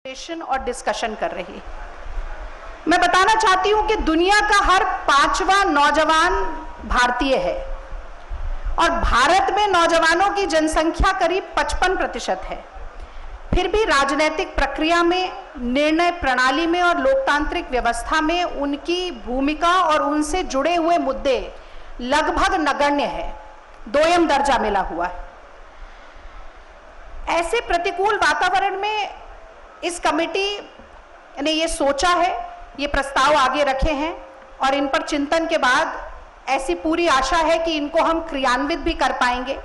और डिस्कशन कर रही है। मैं बताना चाहती हूं कि दुनिया का हर 5वां नौजवान भारतीय है और भारत में नौजवानों की जनसंख्या करीब 55% है। फिर भी राजनीतिक प्रक्रिया में, निर्णय प्रणाली में और लोकतांत्रिक व्यवस्था में उनकी भूमिका और उनसे जुड़े हुए मुद्दे लगभग नगण्य है, दोयम दर्जा मिला हुआ है। ऐसे प्रतिकूल वातावरण में इस कमेटी ने ये सोचा है, ये प्रस्ताव आगे रखे हैं और इन पर चिंतन के बाद ऐसी पूरी आशा है कि इनको हम क्रियान्वित भी कर पाएंगे।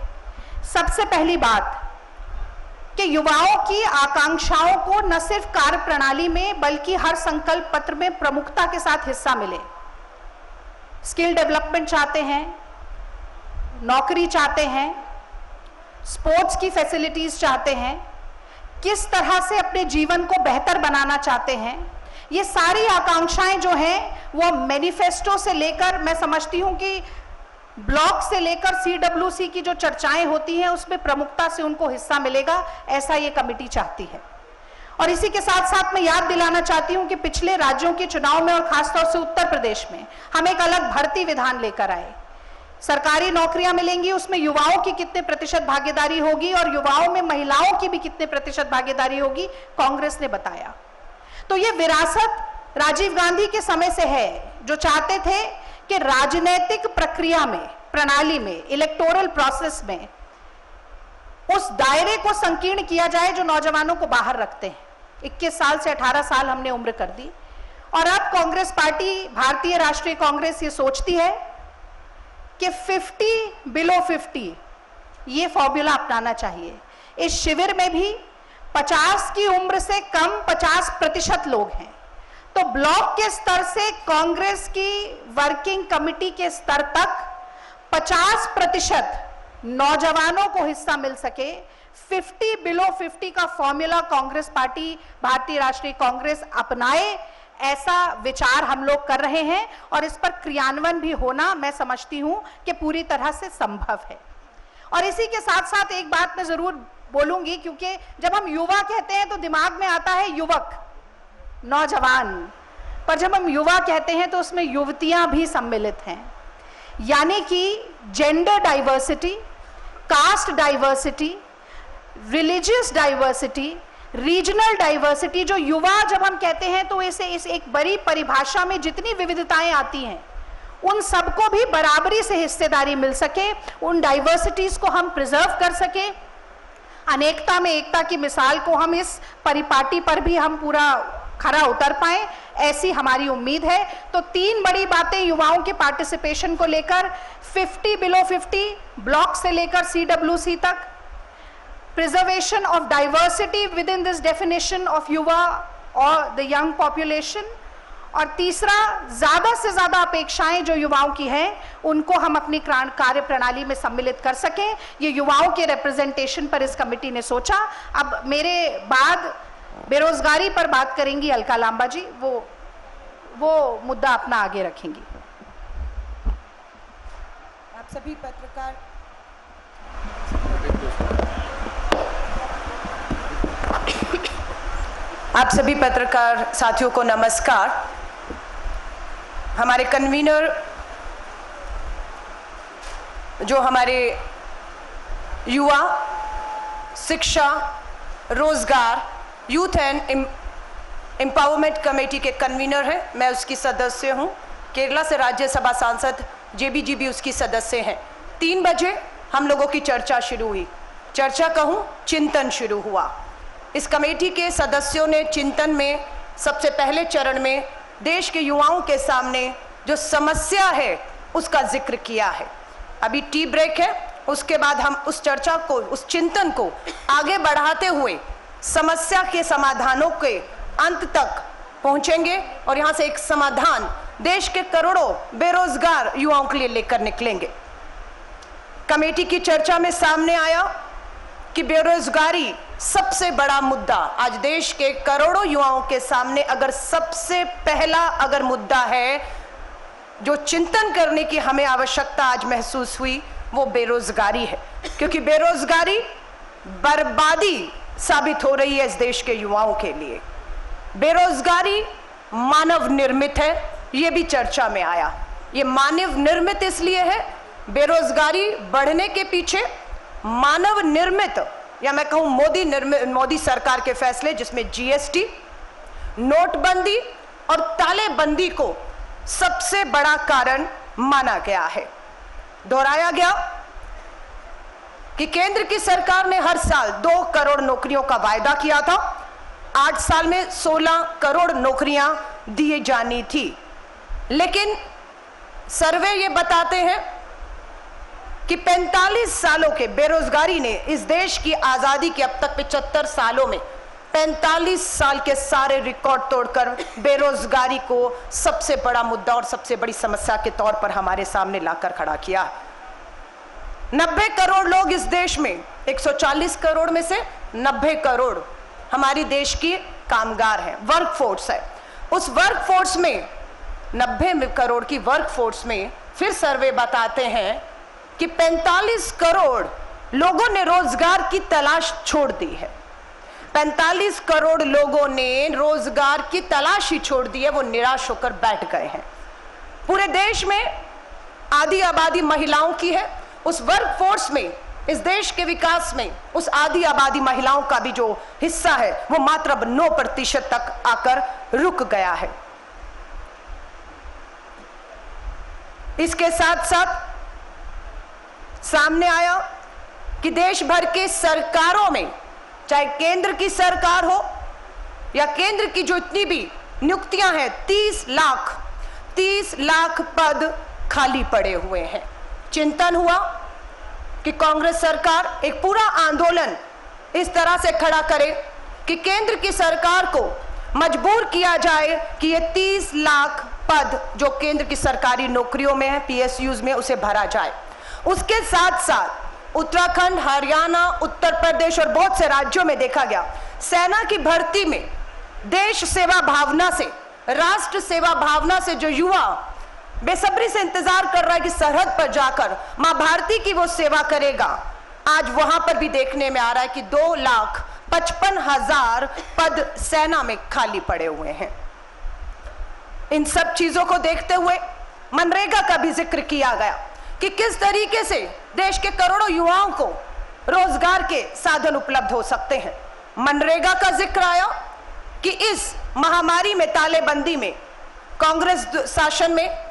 सबसे पहली बात कि युवाओं की आकांक्षाओं को न सिर्फ कार्य प्रणाली में बल्कि हर संकल्प पत्र में प्रमुखता के साथ हिस्सा मिले। स्किल डेवलपमेंट चाहते हैं, नौकरी चाहते हैं, स्पोर्ट्स की फैसिलिटीज चाहते हैं, किस तरह से अपने जीवन को बेहतर बनाना चाहते हैं, ये सारी आकांक्षाएं जो हैं वो मैनिफेस्टो से लेकर, मैं समझती हूं कि ब्लॉक से लेकर CWC की जो चर्चाएं होती हैं उसमें प्रमुखता से उनको हिस्सा मिलेगा, ऐसा ये कमेटी चाहती है। और इसी के साथ साथ मैं याद दिलाना चाहती हूं कि पिछले राज्यों के चुनाव में और खासतौर से उत्तर प्रदेश में हम एक अलग भर्ती विधान लेकर आए। सरकारी नौकरियां मिलेंगी, उसमें युवाओं की कितने प्रतिशत भागीदारी होगी और युवाओं में महिलाओं की भी कितने प्रतिशत भागीदारी होगी, कांग्रेस ने बताया। तो ये विरासत राजीव गांधी के समय से है, जो चाहते थे कि राजनीतिक प्रक्रिया में, प्रणाली में, इलेक्टोरल प्रोसेस में उस दायरे को संकीर्ण किया जाए जो नौजवानों को बाहर रखते हैं। 21 साल से 18 साल हमने उम्र कर दी और अब कांग्रेस पार्टी, भारतीय राष्ट्रीय कांग्रेस ये सोचती है कि 50 बिलो 50 ये फॉर्मूला अपनाना चाहिए। इस शिविर में भी 50 की उम्र से कम 50% लोग हैं। तो ब्लॉक के स्तर से कांग्रेस की वर्किंग कमेटी के स्तर तक 50% नौजवानों को हिस्सा मिल सके, 50 बिलो 50 का फॉर्मूला कांग्रेस पार्टी, भारतीय राष्ट्रीय कांग्रेस अपनाए, ऐसा विचार हम लोग कर रहे हैं और इस पर क्रियान्वयन भी होना मैं समझती हूं कि पूरी तरह से संभव है। और इसी के साथ साथ एक बात मैं जरूर बोलूंगी, क्योंकि जब हम युवा कहते हैं तो दिमाग में आता है युवक, नौजवान, पर जब हम युवा कहते हैं तो उसमें युवतियां भी सम्मिलित हैं। यानी कि gender diversity, caste diversity, religious diversity, regional diversity, जो युवा जब हम कहते हैं तो इस एक बड़ी परिभाषा में जितनी विविधताएं आती हैं उन सबको भी बराबरी से हिस्सेदारी मिल सके, उन डाइवर्सिटीज को हम प्रिजर्व कर सके, अनेकता में एकता की मिसाल को हम इस परिपाटी पर भी हम पूरा खरा उतर पाए, ऐसी हमारी उम्मीद है। तो 3 बड़ी बातें युवाओं के पार्टिसिपेशन को लेकर, 50 बिलो 50 ब्लॉक से लेकर CWC तक, preservation of diversity within this definition of युवा or the young population, और तीसरा, ज्यादा से ज्यादा अपेक्षाएं जो युवाओं की हैं उनको हम अपनी कार्य प्रणाली में सम्मिलित कर सकें। ये युवाओं के रिप्रेजेंटेशन पर इस कमेटी ने सोचा। अब मेरे बाद बेरोजगारी पर बात करेंगी अलका लांबा जी, वो मुद्दा अपना आगे रखेंगी। आप सभी पत्रकार साथियों को नमस्कार। हमारे कन्वीनर जो हमारे युवा, शिक्षा, रोजगार, यूथ एंड एम्पावरमेंट कमेटी के कन्वीनर हैं, मैं उसकी सदस्य हूं। केरला से राज्यसभा सांसद JBG भी उसकी सदस्य हैं। 3 बजे हम लोगों की चर्चा शुरू हुई। चर्चा कहूं, चिंतन शुरू हुआ। इस कमेटी के सदस्यों ने चिंतन में सबसे पहले चरण में देश के युवाओं के सामने जो समस्या है उसका जिक्र किया है। अभी टी ब्रेक है, उसके बाद हम उस चर्चा को, उस चिंतन को आगे बढ़ाते हुए समस्या के समाधानों के अंत तक पहुंचेंगे और यहां से एक समाधान देश के करोड़ों बेरोजगार युवाओं के लिए लेकर निकलेंगे। कमेटी की चर्चा में सामने आया कि बेरोजगारी सबसे बड़ा मुद्दा आज देश के करोड़ों युवाओं के सामने, अगर सबसे पहला अगर मुद्दा है जो चिंतन करने की हमें आवश्यकता आज महसूस हुई, वो बेरोजगारी है। क्योंकि बेरोजगारी बर्बादी साबित हो रही है इस देश के युवाओं के लिए। बेरोजगारी मानव निर्मित है, ये भी चर्चा में आया। ये मानव निर्मित इसलिए है, बेरोजगारी बढ़ने के पीछे मानव निर्मित या मैं कहूं मोदी सरकार के फैसले, जिसमें जीएसटी, नोटबंदी और तालेबंदी को सबसे बड़ा कारण माना गया है। दोहराया गया कि केंद्र की सरकार ने हर साल 2 करोड़ नौकरियों का वायदा किया था, 8 साल में 16 करोड़ नौकरियां दी जानी थी, लेकिन सर्वे ये बताते हैं कि 45 सालों के बेरोजगारी ने इस देश की आजादी के अब तक 75 सालों में 45 साल के सारे रिकॉर्ड तोड़कर बेरोजगारी को सबसे बड़ा मुद्दा और सबसे बड़ी समस्या के तौर पर हमारे सामने लाकर खड़ा किया। 90 करोड़ लोग इस देश में, 140 करोड़ में से 90 करोड़ हमारी देश की कामगार हैं, वर्कफोर्स है। उस वर्कफोर्स में 90 करोड़ की वर्कफोर्स में फिर सर्वे बताते हैं कि 45 करोड़ लोगों ने रोजगार की तलाश छोड़ दी है। 45 करोड़ लोगों ने रोजगार की तलाश ही छोड़ दी है, वो निराश होकर बैठ गए हैं। पूरे देश में आधी आबादी महिलाओं की है। उस वर्कफोर्स में, इस देश के विकास में उस आधी आबादी महिलाओं का भी जो हिस्सा है वो मात्र अब 9% तक आकर रुक गया है। इसके साथ साथ सामने आया कि देश भर के सरकारों में, चाहे केंद्र की सरकार हो या केंद्र की जो इतनी भी नियुक्तियां हैं, 30 लाख पद खाली पड़े हुए हैं। चिंतन हुआ कि कांग्रेस सरकार एक पूरा आंदोलन इस तरह से खड़ा करे कि केंद्र की सरकार को मजबूर किया जाए कि ये 30 लाख पद जो केंद्र की सरकारी नौकरियों में है, पीएसयूज में, उसे भरा जाए। उसके साथ साथ उत्तराखंड, हरियाणा, उत्तर प्रदेश और बहुत से राज्यों में देखा गया सेना की भर्ती में देश सेवा भावना से, राष्ट्र सेवा भावना से जो युवा बेसब्री से इंतजार कर रहा है कि सरहद पर जाकर मां भारती की वो सेवा करेगा, आज वहां पर भी देखने में आ रहा है कि 2,55,000 पद सेना में खाली पड़े हुए हैं। इन सब चीजों को देखते हुए मनरेगा का भी जिक्र किया गया कि किस तरीके से देश के करोड़ों युवाओं को रोजगार के साधन उपलब्ध हो सकते हैं। मनरेगा का जिक्र आया कि इस महामारी में, तालेबंदी में, कांग्रेस शासन में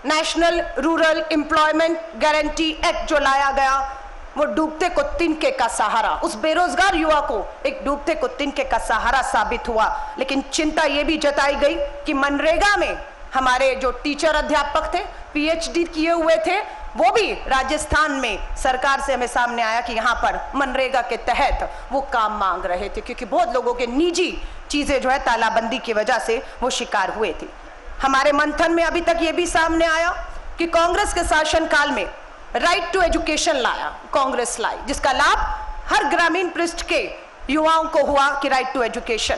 national rural employment guarantee act जो लाया गया, वो डूबते को तिनके का सहारा, उस बेरोजगार युवा को एक डूबते को तिनके का सहारा साबित हुआ। लेकिन चिंता यह भी जताई गई कि मनरेगा में हमारे जो टीचर अध्यापक थे, पीएचडी किए हुए थे, वो भी राजस्थान में सरकार से हमें सामने आया कि यहाँ पर मनरेगा के तहत वो काम मांग रहे थे, क्योंकि बहुत लोगों के निजी चीजें जो है तालाबंदी की वजह से वो शिकार हुए थे। हमारे मंथन में अभी तक ये भी सामने आया कि कांग्रेस के शासनकाल में राइट टू एजुकेशन लाया, कांग्रेस लाई, जिसका लाभ हर ग्रामीण पृष्ठ के युवाओं को हुआ कि right to education.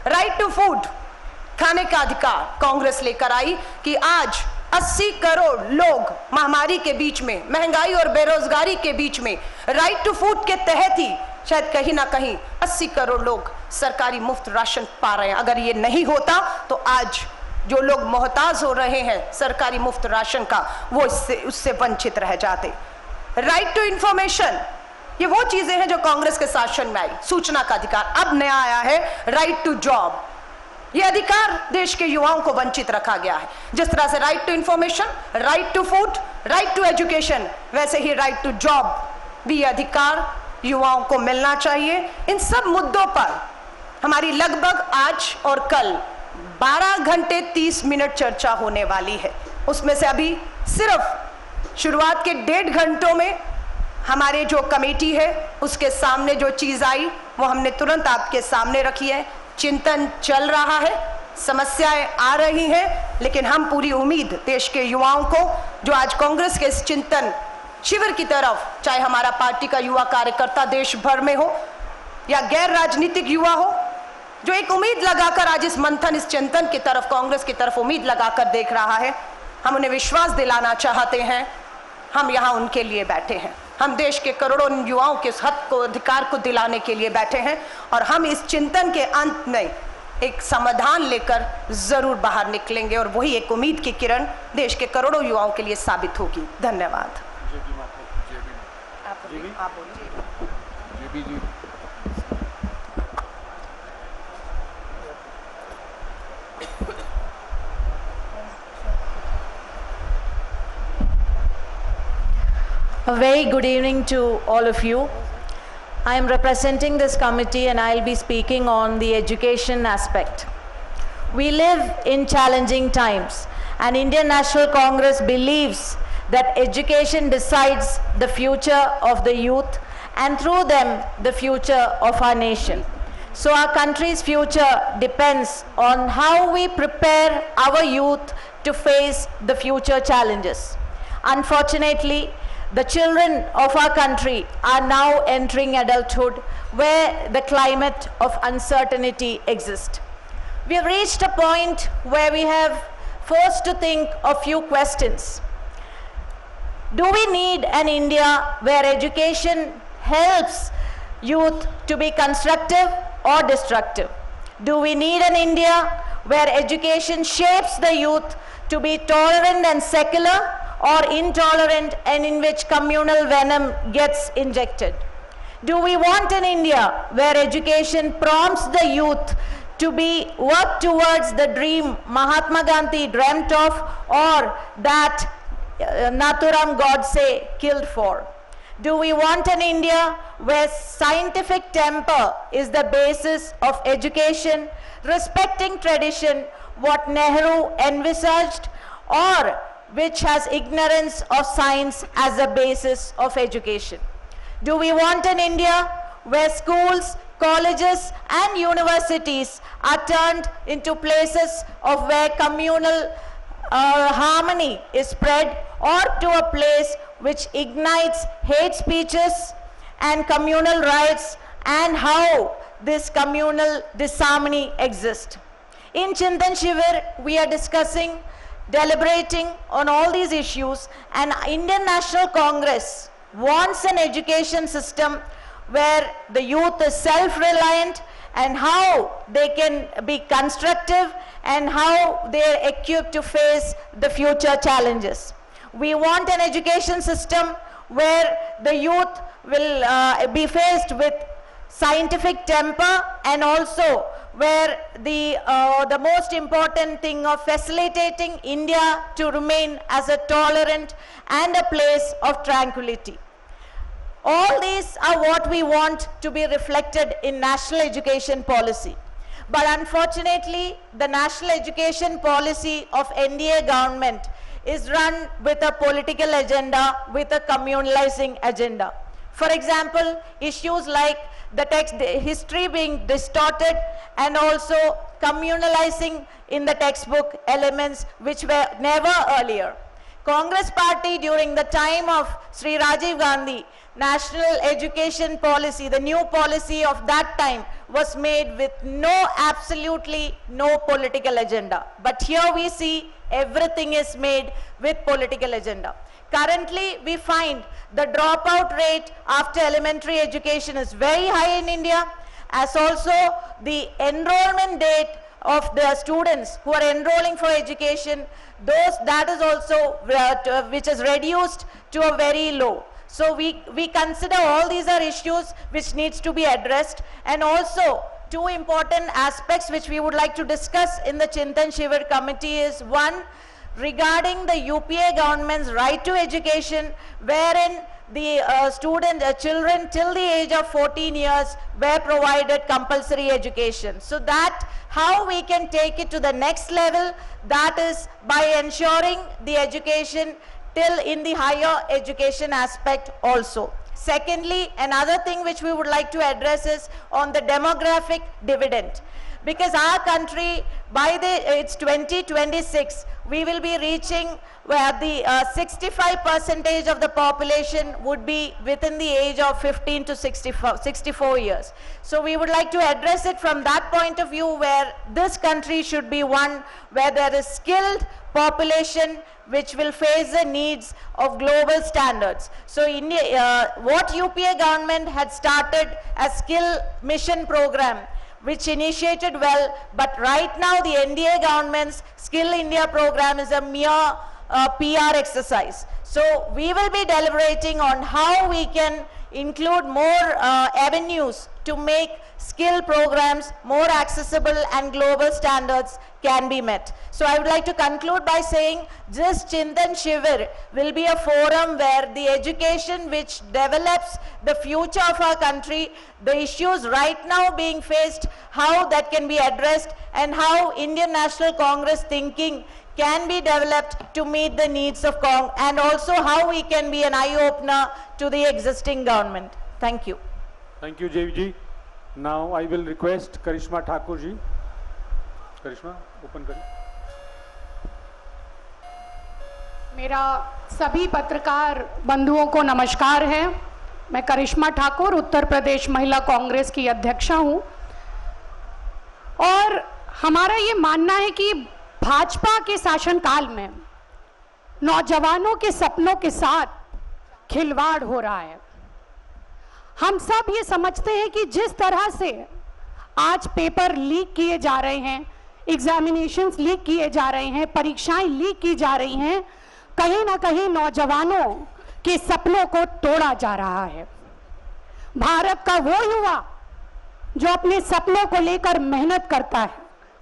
Right to food, खाने का अधिकार कांग्रेस लेकर आई कि आज 80 करोड़ लोग महामारी के बीच में, महंगाई और बेरोजगारी के बीच में राइट टू फूड के तहत ही शायद कहीं ना कहीं 80 करोड़ लोग सरकारी मुफ्त राशन पा रहे हैं। अगर ये नहीं होता तो आज जो लोग मोहताज हो रहे हैं सरकारी मुफ्त राशन का, वो उससे वंचित रह जाते। राइट टू इंफॉर्मेशन, ये वो चीजें हैं जो कांग्रेस के शासन में आई। सूचना का अधिकार, अब नया आया है राइट टू जॉब। ये अधिकार देश के युवाओं को वंचित रखा गया है। जिस तरह से right to information, right to food, right to education, वैसे ही राइट टू जॉब भी अधिकार युवाओं को मिलना चाहिए। इन सब मुद्दों पर हमारी लगभग आज और कल 12 घंटे 30 मिनट चर्चा होने वाली है। उसमें से अभी सिर्फ शुरुआत के 1.5 घंटों में हमारे जो कमेटी है उसके सामने जो चीज आई वो हमने तुरंत आपके सामने रखी है। चिंतन चल रहा है, समस्याएं आ रही हैं, लेकिन हम पूरी उम्मीद देश के युवाओं को जो आज कांग्रेस के इस चिंतन शिविर की तरफ, चाहे हमारा पार्टी का युवा कार्यकर्ता देश भर में हो या गैर राजनीतिक युवा हो, जो एक उम्मीद लगाकर आज इस मंथन, इस चिंतन की तरफ, कांग्रेस की तरफ उम्मीद लगाकर देख रहा है, हम उन्हें विश्वास दिलाना चाहते हैं, हम यहाँ उनके लिए बैठे हैं। हम देश के करोड़ों युवाओं के हक को, अधिकार को दिलाने के लिए बैठे हैं और हम इस चिंतन के अंत में एक समाधान लेकर जरूर बाहर निकलेंगे और वही एक उम्मीद की किरण देश के करोड़ों युवाओं के लिए साबित होगी। धन्यवाद। A very good evening to all of you. I am representing this committee and I'll be speaking on the education aspect. We live in challenging times and Indian National Congress believes that education decides the future of the youth and through them the future of our nation. So our country's future depends on how we prepare our youth to face the future challenges. Unfortunately, the children of our country are now entering adulthood where the climate of uncertainty exists. We have reached a point where we have forced to think of few questions. Do we need an India where education helps youth to be constructive or destructive? Do we need an India where education shapes the youth to be tolerant and secular or intolerant and in which communal venom gets injected? Do we want an India where education prompts the youth to work towards the dream Mahatma Gandhi dreamt of or that Nathuram Godse killed for? Do we want an India where scientific temper is the basis of education, respecting tradition, what Nehru envisaged, or which has ignorance of science as a basis of education? Do we want an India where schools, colleges and universities are turned into places of where communal harmony is spread, or to a place which ignites hate speeches and communal riots, and how this communal disharmony exists? In Chintan Shivir, we are discussing, deliberating on all these issues, and Indian National Congress wants an education system where the youth is self-reliant and how they can be constructive and how they are equipped to face the future challenges. We want an education system where the youth will be faced with scientific temper, and also where the most important thing of facilitating India to remain as a tolerant and a place of tranquility. All these are what we want to be reflected in national education policy. But unfortunately, the national education policy of NDA government is run with a political agenda, with a communalizing agenda. For example, issues like the history being distorted and also communalizing in the textbook elements which were never earlier. Congress party during the time of Sri Rajiv Gandhi, national education policy, the new policy of that time was made with absolutely no political agenda. But here we see everything is made with political agenda. Currently, we find the dropout rate after elementary education is very high in India, as also the enrollment date of the students who are enrolling for education, that is also which is reduced to a very low. So we consider all these are issues which needs to be addressed, and also two important aspects which we would like to discuss in the Chintan Shivir committee is one, regarding the UPA government's right to education, wherein the children till the age of 14 years were provided compulsory education. So that how we can take it to the next level, that is by ensuring the education till in the higher education aspect also. Secondly, another thing which we would like to address is on the demographic dividend. Because our country, by its 2026, we will be reaching where the 65% of the population would be within the age of 15 to 64 years. So we would like to address it from that point of view, where this country should be one where there is skilled population which will face the needs of global standards. So what UPA government had started as skill mission program, which initiated well, but right now the NDA government's Skill India program is a mere PR exercise. So we will be deliberating on how we can include more avenues to make skill programs more accessible and global standards can be met. So I would like to conclude by saying this Chintan Shivir will be a forum where the education which develops the future of our country, the issues right now being faced, how that can be addressed, and how Indian National Congress thinking can be developed to meet the needs of Congress, and also how we can be an eye-opener to the existing government. Thank you. Thank you, JVG. Now I will request Karishma Thakur ji. Karishma, open करें. मेरा सभी पत्रकार बंधुओं को नमस्कार है. मैं करिश्मा ठाकुर उत्तर प्रदेश महिला कांग्रेस की अध्यक्षा हूं और हमारा ये मानना है कि भाजपा के शासनकाल में नौजवानों के सपनों के साथ खिलवाड़ हो रहा है. हम सब ये समझते हैं कि जिस तरह से आज पेपर लीक किए जा रहे हैं, एग्जामिनेशंस लीक किए जा रहे हैं, परीक्षाएं लीक की जा रही हैं, कहीं ना कहीं नौजवानों के सपनों को तोड़ा जा रहा है. भारत का वो युवा जो अपने सपनों को लेकर मेहनत करता है,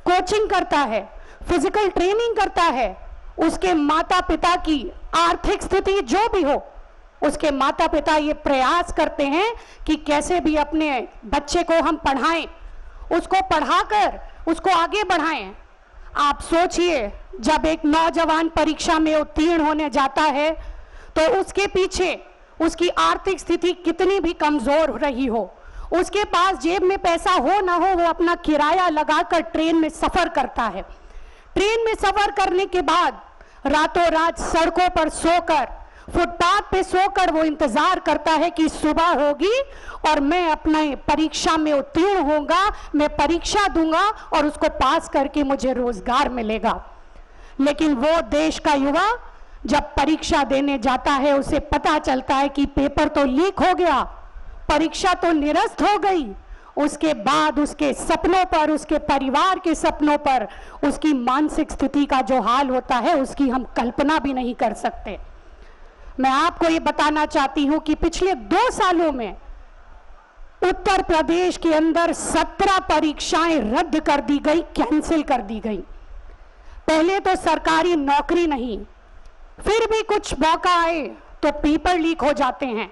कोचिंग करता है, फिजिकल ट्रेनिंग करता है, उसके माता पिता की आर्थिक स्थिति जो भी हो, उसके माता पिता ये प्रयास करते हैं कि कैसे भी अपने बच्चे को हम पढ़ाएं, उसको पढ़ाकर उसको आगे बढ़ाएं. आप सोचिए, जब एक नौजवान परीक्षा में उत्तीर्ण होने जाता है तो उसके पीछे उसकी आर्थिक स्थिति कितनी भी कमजोर रही हो, उसके पास जेब में पैसा हो ना हो, वो अपना किराया लगाकर ट्रेन में सफर करता है. ट्रेन में सफर करने के बाद रातों रात सड़कों पर सोकर, फुटपाथ पे सोकर वो इंतजार करता है कि सुबह होगी और मैं अपने परीक्षा में उत्तीर्ण होऊंगा, मैं परीक्षा दूंगा और उसको पास करके मुझे रोजगार मिलेगा. लेकिन वो देश का युवा जब परीक्षा देने जाता है, उसे पता चलता है कि पेपर तो लीक हो गया, परीक्षा तो निरस्त हो गई. उसके बाद उसके सपनों पर, उसके परिवार के सपनों पर, उसकी मानसिक स्थिति का जो हाल होता है उसकी हम कल्पना भी नहीं कर सकते. मैं आपको ये बताना चाहती हूं कि पिछले 2 सालों में उत्तर प्रदेश के अंदर 17 परीक्षाएं रद्द कर दी गई, कैंसिल कर दी गई. पहले तो सरकारी नौकरी नहीं, फिर भी कुछ मौका आए तो पेपर लीक हो जाते हैं,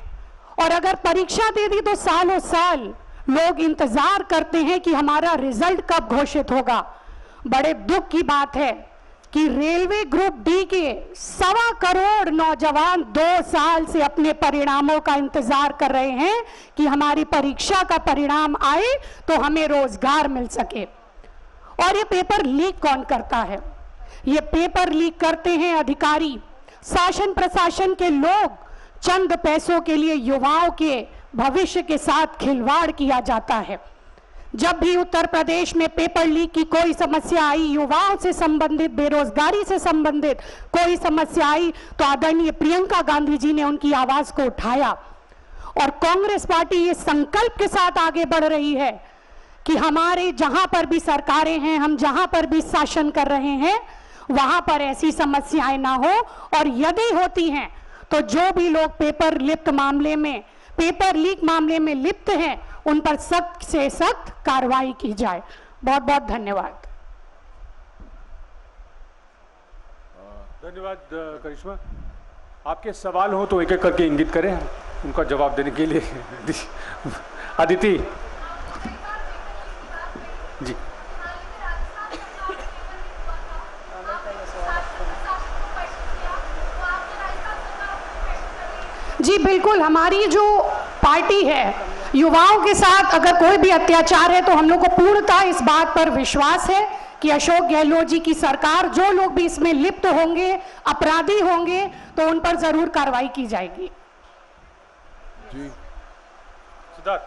और अगर परीक्षा दे दी तो सालों साल लोग इंतजार करते हैं कि हमारा रिजल्ट कब घोषित होगा. बड़े दुख की बात है कि रेलवे ग्रुप डी के 1.25 करोड़ नौजवान 2 साल से अपने परिणामों का इंतजार कर रहे हैं कि हमारी परीक्षा का परिणाम आए तो हमें रोजगार मिल सके. और ये पेपर लीक कौन करता है? ये पेपर लीक करते हैं अधिकारी, शासन प्रशासन के लोग. चंद पैसों के लिए युवाओं के भविष्य के साथ खिलवाड़ किया जाता है. जब भी उत्तर प्रदेश में पेपर लीक की कोई समस्या आई, युवाओं से संबंधित, बेरोजगारी से संबंधित कोई समस्या आई, तो आदरणीय प्रियंका गांधी जी ने उनकी आवाज को उठाया. और कांग्रेस पार्टी ये संकल्प के साथ आगे बढ़ रही है कि हमारे जहां पर भी सरकारें हैं, हम जहां पर भी शासन कर रहे हैं, वहां पर ऐसी समस्याएं ना हो, और यदि होती हैं तो जो भी लोग पेपर लीक मामले में लिप्त हैं उन पर सख्त से सख्त कार्रवाई की जाए. बहुत बहुत धन्यवाद. धन्यवाद करिश्मा. आपके सवाल हो तो एक एक करके इंगित करें उनका जवाब देने के लिए. अदिति जी. जी बिल्कुल, हमारी जो पार्टी है, युवाओं के साथ अगर कोई भी अत्याचार है तो हम लोग को पूर्णतः इस बात पर विश्वास है कि अशोक गहलोत जी की सरकार, जो लोग भी इसमें लिप्त होंगे, अपराधी होंगे, तो उन पर जरूर कार्रवाई की जाएगी. जी सिद्धार्थ.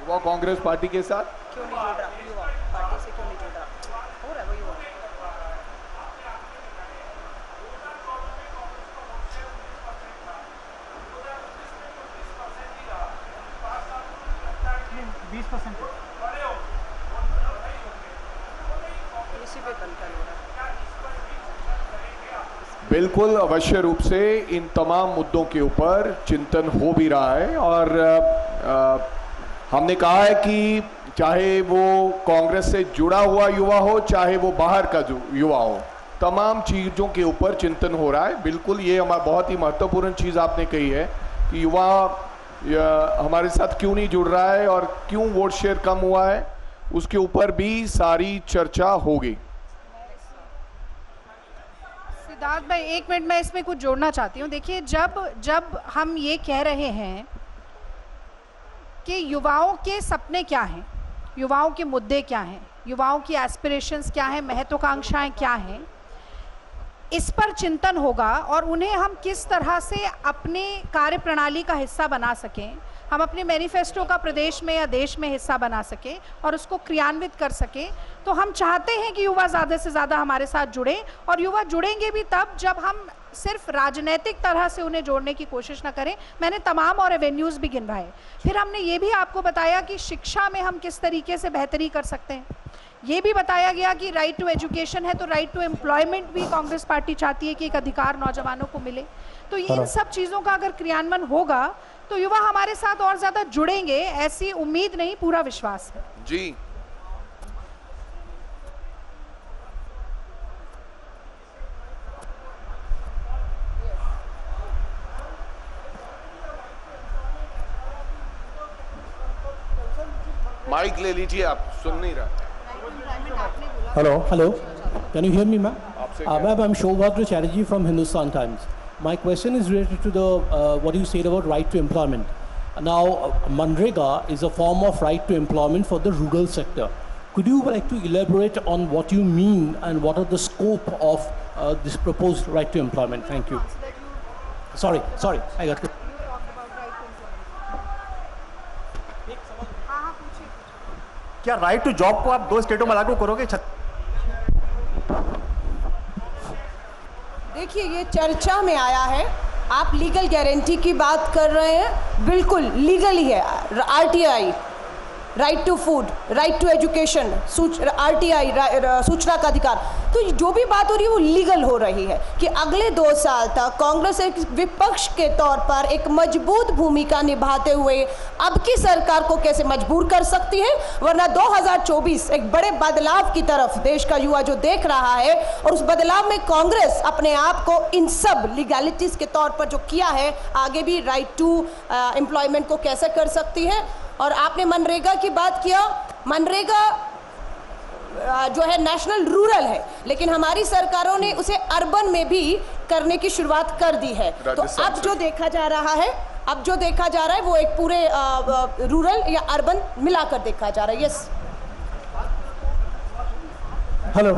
युवा कांग्रेस पार्टी के साथ क्यों नहीं जुड़ रहा युवा पार्टी से, क्यों नहीं जुड़ रहा, हो रहा है वो युवा। इसी पे बनकर हो रहा है। बिल्कुल अवश्य रूप से इन तमाम मुद्दों के ऊपर चिंतन हो भी रहा है और हमने कहा है कि चाहे वो कांग्रेस से जुड़ा हुआ युवा हो, चाहे वो बाहर का जो युवा हो, तमाम चीज़ों के ऊपर चिंतन हो रहा है। बिल्कुल ये हमारा बहुत ही महत्वपूर्ण चीज़ आपने कही है कि युवा हमारे साथ क्यों नहीं जुड़ रहा है और क्यों वोट शेयर कम हुआ है, उसके ऊपर भी सारी चर्चा होगी। सिद्धार्थ भाई, एक मिनट, मैं इसमें कुछ जोड़ना चाहती हूँ। देखिए, जब हम ये कह रहे हैं कि युवाओं के सपने क्या हैं, युवाओं के मुद्दे क्या हैं, युवाओं की एस्पिरेशंस क्या हैं, महत्वाकांक्षाएं क्या हैं, इस पर चिंतन होगा और उन्हें हम किस तरह से अपने कार्यप्रणाली का हिस्सा बना सकें, हम अपने मैनिफेस्टो का प्रदेश में या देश में हिस्सा बना सकें और उसको क्रियान्वित कर सकें। तो हम चाहते हैं कि युवा ज़्यादा से ज़्यादा हमारे साथ जुड़ें, और युवा जुड़ेंगे भी तब जब हम सिर्फ राजनीतिक तरह से उन्हें जोड़ने की कोशिश ना करें। मैंने तमाम और एवेन्यूज़ भी गिनवाए। फिर हमने ये भी आपको बताया कि शिक्षा में हम किस तरीके से बेहतरी कर सकते हैं। ये भी बताया गया कि राइट टू एजुकेशन है तो राइट टू एम्प्लॉयमेंट भी कांग्रेस पार्टी चाहती है कि एक अधिकार नौजवानों को मिले। तो इन सब चीज़ों का अगर क्रियान्वयन होगा तो युवा हमारे साथ और ज़्यादा जुड़ेंगे, ऐसी उम्मीद नहीं, पूरा विश्वास है जी। माइक ले लीजिए, आप सुन नहीं रहा। Hello. Can you hear me, ma'am? Ma'am, I'm Shobhadra Chatterjee from Hindustan Times. My question is related to the what you said about right to employment. Now, Manrega is a form of right to employment for the rural sector. Could you like to elaborate on what you mean and what are the scope of this proposed right to employment? Thank you. Sorry, I got it. क्या right to job को आप 2 स्टेटों में लागू करोगे? देखिए, ये चर्चा में आया है, आप लीगल गारंटी की बात कर रहे हैं, बिल्कुल लीगल ही है। RTI, right to food, right to education, RTI, सूचना का अधिकार, तो जो भी बात हो रही है वो लीगल हो रही है कि अगले 2 साल तक कांग्रेस एक विपक्ष के तौर पर एक मजबूत भूमिका निभाते हुए अब की सरकार को कैसे मजबूर कर सकती है, वरना 2024 एक बड़े बदलाव की तरफ देश का युवा जो देख रहा है, और उस बदलाव में कांग्रेस अपने आप को इन सब लीगलिटीज के तौर पर जो किया है, आगे भी राइट टू एम्प्लॉयमेंट को कैसे कर सकती है। और आपने मनरेगा की बात किया, मनरेगा जो है नेशनल रूरल है, लेकिन हमारी सरकारों ने उसे अर्बन में भी करने की शुरुआत कर दी है। तो अब जो देखा जा रहा है वो एक पूरे रूरल या अर्बन मिलाकर देखा जा रहा है। Yes, hello.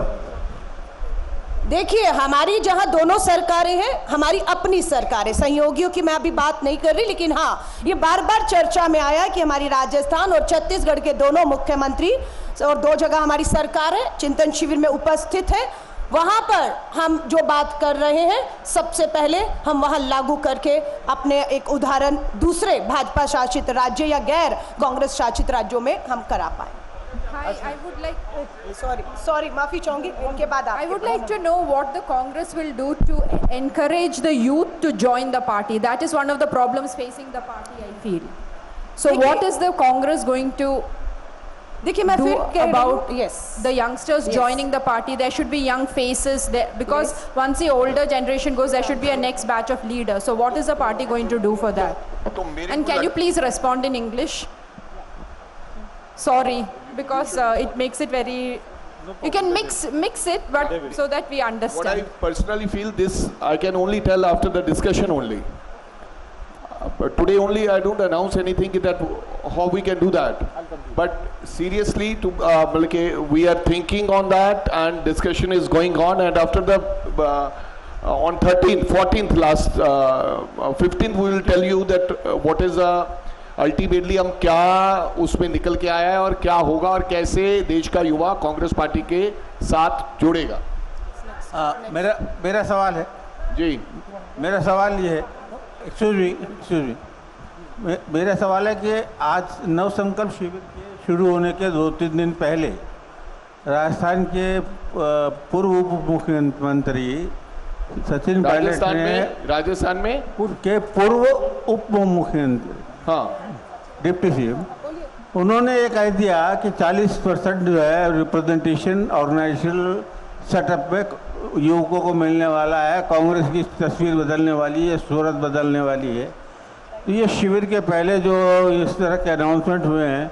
देखिए, हमारी जहां दोनों सरकारें हैं, हमारी अपनी सरकारें, सहयोगियों की मैं अभी बात नहीं कर रही, लेकिन हाँ, ये बार बार चर्चा में आया कि हमारी राजस्थान और छत्तीसगढ़ के दोनों मुख्यमंत्री और 2 जगह हमारी सरकार है, चिंतन शिविर में उपस्थित है। वहां पर हम जो बात कर रहे हैं, सबसे पहले हम वहां लागू करके अपने एक उदाहरण दूसरे भाजपा शासित राज्य या गैर कांग्रेस शासित राज्यों में हम करा पाए। I would like सॉरी माफी चाहूंगी, उनके बाद I would like to know what the Congress will do to encourage the youth to join the party. That is one of the problems facing the party, I feel. So what is the Congress going to देखिए, मैं do फिर कह रही हूँ, about yes, the youngsters joining the party? There should be young faces there, because once the older generation goes, there should be a next batch of leaders. So what is the party going to do for that? And can you please respond in English? Sorry, because it makes it very. You can mix it, but so that we understand. What I personally feel, this I can only tell after the discussion only. But today only I don't announce anything that how we can do that. But seriously, we are thinking on that, and discussion is going on. And after the on 13th, 14th, last 15th, we will tell you that what is ultimately हम क्या उसमें निकल के आया है और क्या होगा और कैसे देश का युवा कांग्रेस पार्टी के साथ जुड़ेगा? मेरा सवाल है जी, मेरा सवाल ये है, एक्सक्यूज मी, मेरा सवाल है कि आज नव संकल्प शिविर के शुरू होने के 2-3 दिन पहले राजस्थान के पूर्व उप मुख्यमंत्री सचिन पायलट ने राजस्थान में पूर्व उप मुख्यमंत्री, हाँ, डिप्टी सीएम, उन्होंने ये कह दिया कि 40% जो है रिप्रेजेंटेशन ऑर्गेनाइजेशनल सेटअप में युवकों को मिलने वाला है, कांग्रेस की तस्वीर बदलने वाली है, सूरत बदलने वाली है। तो ये शिविर के पहले जो इस तरह के अनाउंसमेंट हुए हैं,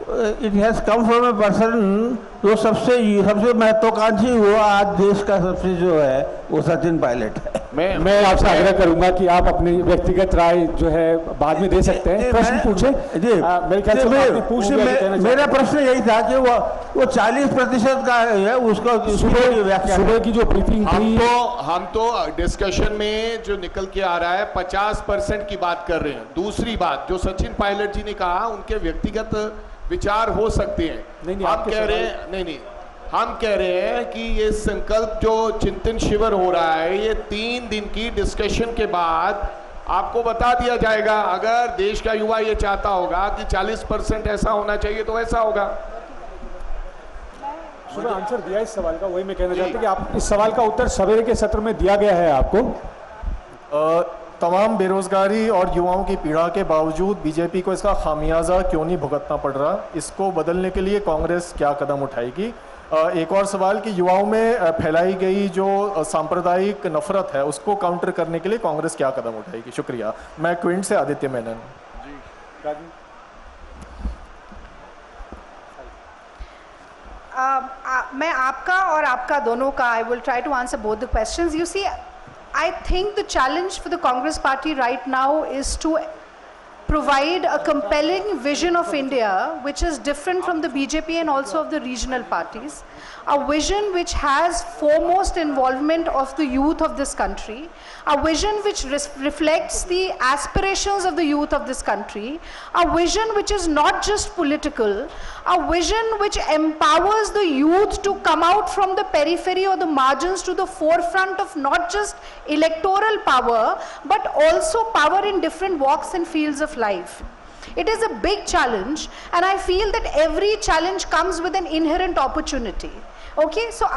it has come from a person जो सबसे महत्वाकांक्षी हुआ आज देश का सबसे जो है वो सचिन पायलट है। मैं आपसे आग्रह करूंगा कि आप अपनी व्यक्तिगत राय जो है बाद में दे सकते हैं, प्रश्न पूछें। जी, मेरे ख्याल से आपने पूछ लिया कि कहना मेरा प्रश्न यही था कि वो 40% का है, उसका सुबह की जो ब्रीफिंग थी, हम तो डिस्कशन में जो निकल के आ रहा है 50% की बात कर रहे हैं। दूसरी बात जो सचिन पायलट जी ने कहा, उनके व्यक्तिगत विचार हो सकते हैं, हम कह रहे हैं नहीं, हम कह रहे हैं कि ये संकल्प जो चिंतन शिविर हो रहा है, ये 3 दिन की डिस्कशन के बाद आपको बता दिया जाएगा। अगर देश का युवा ये चाहता होगा कि 40% ऐसा होना चाहिए तो ऐसा होगा। सुबह आंसर दिया इस सवाल का, वही मैं कहना चाहता हूं कि आप इस सवाल का उत्तर सवेरे के सत्र में दिया गया है आपको। तमाम बेरोजगारी और युवाओं की पीड़ा के बावजूद बीजेपी को इसका खामियाजा क्यों नहीं भुगतना पड़ रहा? इसको बदलने के लिए कांग्रेस क्या कदम उठाएगी? एक और सवाल कि युवाओं में फैलाई गई जो सांप्रदायिक नफरत है उसको काउंटर करने के लिए कांग्रेस क्या कदम उठाएगी? शुक्रिया। मैं क्विंट से आदित्य मेनन। मैं आपका और आपका दोनों का, I will try to answer both the questions. You see, I think the challenge for the Congress party right now is to provide a compelling vision of India which is different from the BJP and also of the regional parties. A vision which has foremost involvement of the youth of this country, a vision which reflects the aspirations of the youth of this country, a vision which is not just political, a vision which empowers the youth to come out from the periphery or the margins to the forefront of not just electoral power but also power in different walks and fields of life. It is a big challenge, and I feel that every challenge comes with an inherent opportunity. Okay, so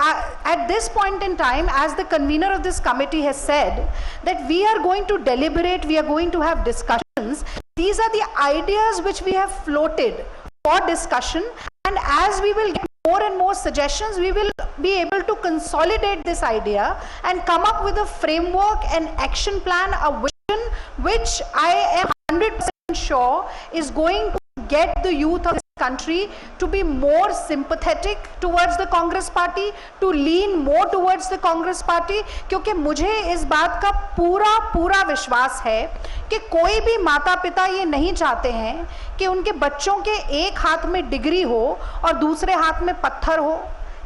at this point in time, as the convener of this committee has said, that we are going to deliberate, we are going to have discussions. These are the ideas which we have floated for discussion, and as we will get more and more suggestions, we will be able to consolidate this idea and come up with a framework, an action plan, a vision which I am 100% sure is going to get the youth of this country to be more sympathetic towards the Congress party, to lean more towards the Congress party, क्योंकि मुझे इस बात का पूरा विश्वास है कि कोई भी माता पिता ये नहीं चाहते हैं कि उनके बच्चों के एक हाथ में डिग्री हो और दूसरे हाथ में पत्थर हो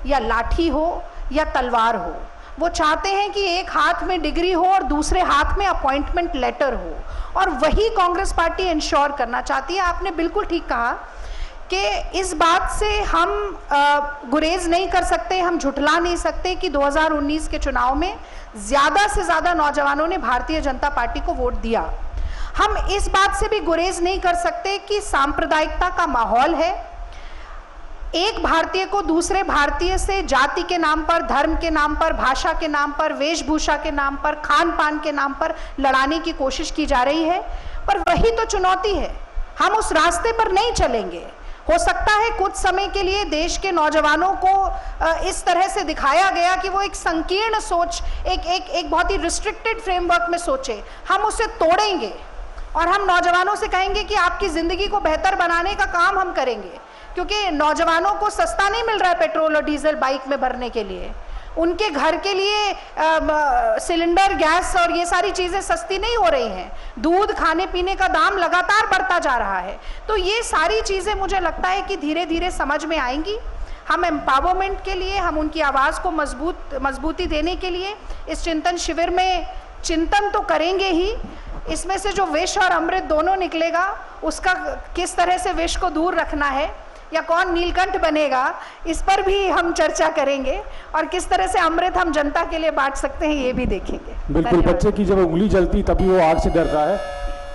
या लाठी हो या तलवार हो। वो चाहते हैं कि एक हाथ में डिग्री हो और दूसरे हाथ में अपॉइंटमेंट लेटर हो, और वही कांग्रेस पार्टी इंश्योर करना चाहती है। आपने बिल्कुल ठीक कहा कि इस बात से हम गुरेज नहीं कर सकते, हम झुठला नहीं सकते कि 2019 के चुनाव में ज़्यादा से ज़्यादा नौजवानों ने भारतीय जनता पार्टी को वोट दिया। हम इस बात से भी गुरेज नहीं कर सकते कि सांप्रदायिकता का माहौल है। एक भारतीय को दूसरे भारतीय से जाति के नाम पर, धर्म के नाम पर, भाषा के नाम पर, वेशभूषा के नाम पर, खान पान के नाम पर लड़ाने की कोशिश की जा रही है, पर वही तो चुनौती है। हम उस रास्ते पर नहीं चलेंगे। हो सकता है कुछ समय के लिए देश के नौजवानों को इस तरह से दिखाया गया कि वो एक संकीर्ण सोच, एक बहुत ही रिस्ट्रिक्टेड फ्रेमवर्क में सोचे। हम उसे तोड़ेंगे और हम नौजवानों से कहेंगे कि आपकी ज़िंदगी को बेहतर बनाने का काम हम करेंगे, क्योंकि नौजवानों को सस्ता नहीं मिल रहा है पेट्रोल और डीजल बाइक में भरने के लिए। उनके घर के लिए सिलेंडर, गैस और ये सारी चीज़ें सस्ती नहीं हो रही हैं। दूध, खाने पीने का दाम लगातार बढ़ता जा रहा है। तो ये सारी चीज़ें मुझे लगता है कि धीरे धीरे समझ में आएंगी। हम एम्पावरमेंट के लिए, हम उनकी आवाज़ को मजबूती देने के लिए इस चिंतन शिविर में चिंतन तो करेंगे ही, इसमें से जो विष और अमृत दोनों निकलेगा, उसका किस तरह से विष को दूर रखना है, या कौन नीलकंठ बनेगा, इस पर भी हम चर्चा करेंगे, और किस तरह से अमृत हम जनता के लिए बांट सकते हैं ये भी देखेंगे। बिल्कुल, बच्चे की जब उंगली जलती तभी वो आग से डरता है।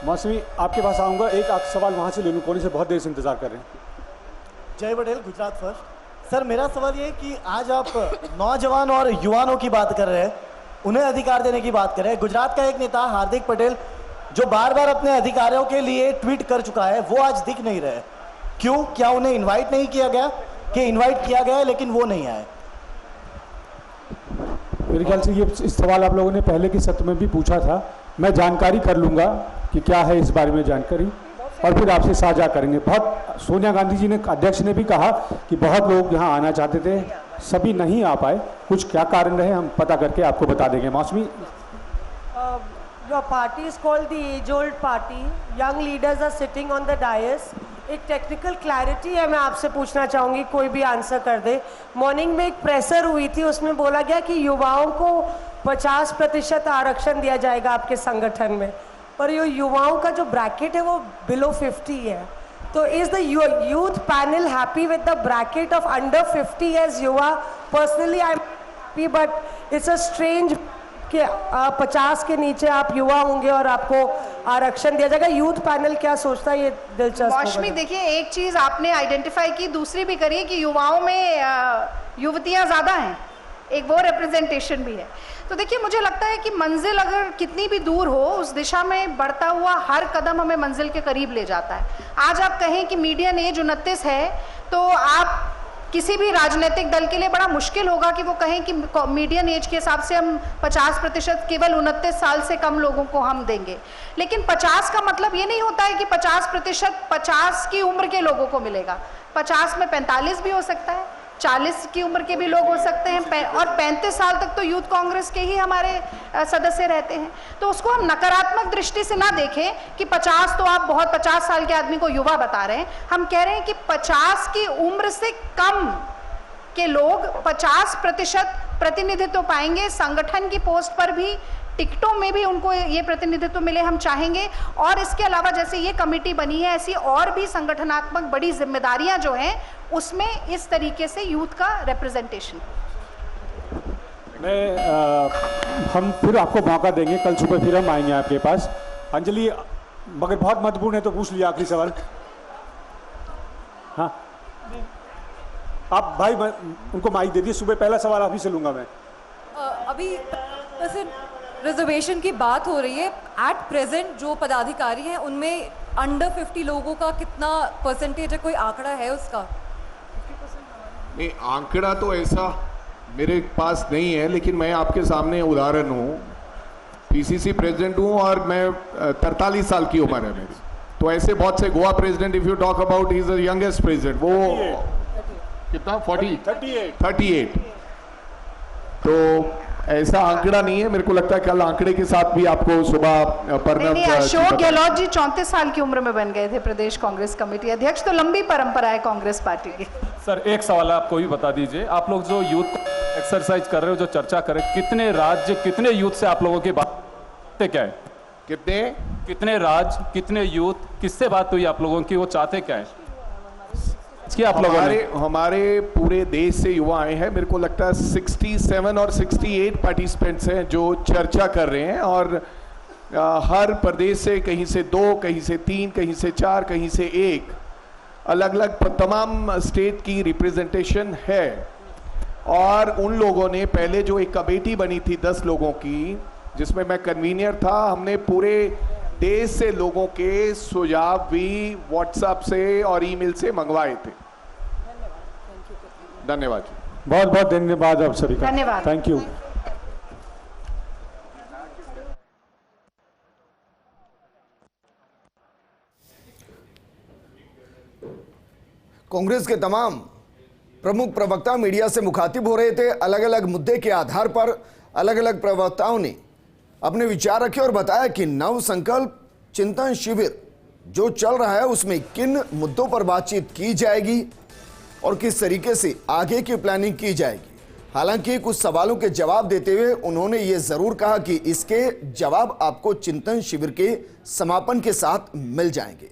मौसमी, आपके पास आऊँगा, एक सवाल वहाँ से ले लूँ, कोने से बहुत देर से इंतजार कर रहे हैं। जय पटेल, गुजरात फर्स्ट। सर, मेरा सवाल ये है कि आज आप नौजवान और युवाओं की बात कर रहे हैं, उन्हें अधिकार देने की बात कर रहे हैं। गुजरात का एक नेता हार्दिक पटेल जो बार बार अपने अधिकारों के लिए ट्वीट कर चुका है, वो आज दिख नहीं रहे। क्यों? क्या उन्हें इनवाइट नहीं किया गया? कि इनवाइट किया गया है लेकिन वो नहीं आए? मेरे ख्याल से ये इस सवाल आप लोगों ने पहले के सत्र में भी पूछा था। मैं जानकारी कर लूँगा कि क्या है इस बारे में जानकारी, और फिर आपसे साझा करेंगे। बहुत सोनिया गांधी जी ने, अध्यक्ष ने भी कहा कि बहुत लोग यहाँ आना चाहते थे, सभी नहीं आ पाए, कुछ क्या कारण रहे हम पता करके आपको बता देंगे। मौसमी, Your party is called the age-old party. Young leaders are sitting on the dais. एक टेक्निकल क्लैरिटी है, मैं आपसे पूछना चाहूँगी, कोई भी आंसर कर दे। मॉर्निंग में एक प्रेसर हुई थी, उसमें बोला गया कि युवाओं को 50% आरक्षण दिया जाएगा आपके संगठन में, पर ये युवाओं का जो ब्रैकेट है वो बिलो 50 है। तो is the youth panel happy with the bracket of under 50 age युवा? Personally I am happy, but it's a strange कि 50 के नीचे आप युवा होंगे और आपको आरक्षण दिया जाएगा। यूथ पैनल क्या सोचता है, ये दिलचस्प। मौसमी, देखिए, एक चीज आपने आइडेंटिफाई की, दूसरी भी करिए कि युवाओं में युवतियां ज्यादा हैं, एक वो रिप्रेजेंटेशन भी है। तो देखिए, मुझे लगता है कि मंजिल अगर कितनी भी दूर हो, उस दिशा में बढ़ता हुआ हर कदम हमें मंजिल के करीब ले जाता है। आज आप कहें कि मीडियन एज 29 है, तो आप किसी भी राजनीतिक दल के लिए बड़ा मुश्किल होगा कि वो कहें कि मीडियन एज के हिसाब से हम 50% केवल 29 साल से कम लोगों को हम देंगे। लेकिन 50 का मतलब ये नहीं होता है कि 50% 50 की उम्र के लोगों को मिलेगा। 50 में 45 भी हो सकता है, 40 की उम्र के भी लोग हो सकते हैं, और 35 साल तक तो यूथ कांग्रेस के ही हमारे सदस्य रहते हैं। तो उसको हम नकारात्मक दृष्टि से ना देखें कि 50 तो आप बहुत 50 साल के आदमी को युवा बता रहे हैं। हम कह रहे हैं कि 50 की उम्र से कम के लोग 50% प्रतिनिधित्व पाएंगे, संगठन की पोस्ट पर भी, टिकटों में भी उनको ये प्रतिनिधित्व मिले, हम चाहेंगे। और इसके अलावा जैसे ये कमेटी बनी है, ऐसी और भी संगठनात्मक बड़ी जिम्मेदारियां जो हैं, उसमें इस तरीके से यूथ का रिप्रेजेंटेशन। हम फिर आपको मौका देंगे, कल सुबह फिर हम आएंगे आपके पास। अंजलि, मगर बहुत महत्वपूर्ण है तो पूछ लिया आखिरी सवाल। हाँ, आप भाई उनको माइक दे दिए, सुबह पहला सवाल आप ही से लूंगा मैं। अभी रिजर्वेशन की बात हो रही है, एट प्रेजेंट जो पदाधिकारी हैं उनमें अंडर 50 लोगों का कितना परसेंटेज है, कोई आंकड़ा है उसका? नहीं, आंकड़ा तो ऐसा मेरे पास नहीं है, लेकिन मैं आपके सामने उदाहरण हूँ। पीसीसी प्रेसिडेंट हूँ और मैं 43 साल की उम्र है मेरी। तो ऐसे बहुत से Goa president, if you talk about, he is the youngest president, वो कितना 38। तो ऐसा आंकड़ा नहीं है। मेरे को लगता है कल आंकड़े के साथ भी आपको सुबह पर अशोक गहलोत जी 34 साल की उम्र में बन गए थे प्रदेश कांग्रेस कमेटी अध्यक्ष, तो लंबी परंपरा है कांग्रेस पार्टी की। सर, एक सवाल आपको भी बता दीजिए, आप लोग जो यूथ एक्सरसाइज कर रहे हो, जो चर्चा कर रहे हो, कितने राज्य, कितने यूथ से आप लोगों की बात क्या है? कितने राज्य, कितने यूथ, किससे बात हुई आप लोगों की, वो चाहते क्या है? आप लोगों ने हमारे पूरे देश से युवा आए हैं। मेरे को लगता है 67 और 68 पार्टिसिपेंट्स हैं जो चर्चा कर रहे हैं, और हर प्रदेश से कहीं से 2, कहीं से 3, कहीं से 4, कहीं से 1, अलग अलग तमाम स्टेट की रिप्रेजेंटेशन है। और उन लोगों ने पहले जो एक कमेटी बनी थी 10 लोगों की, जिसमें मैं कन्वीनर था, हमने पूरे देश से लोगों के सुझाव भी व्हाट्सएप से और ईमेल से मंगवाए थे। धन्यवाद। बहुत बहुत धन्यवाद आप सभी का। धन्यवाद। Thank you. कांग्रेस के तमाम प्रमुख प्रवक्ता मीडिया से मुखातिब हो रहे थे। अलग अलग मुद्दे के आधार पर अलग अलग प्रवक्ताओं ने अपने विचार रखे और बताया कि नव संकल्प चिंतन शिविर जो चल रहा है उसमें किन मुद्दों पर बातचीत की जाएगी और किस तरीके से आगे की प्लानिंग की जाएगी। हालांकि कुछ सवालों के जवाब देते हुए उन्होंने ये जरूर कहा कि इसके जवाब आपको चिंतन शिविर के समापन के साथ मिल जाएंगे।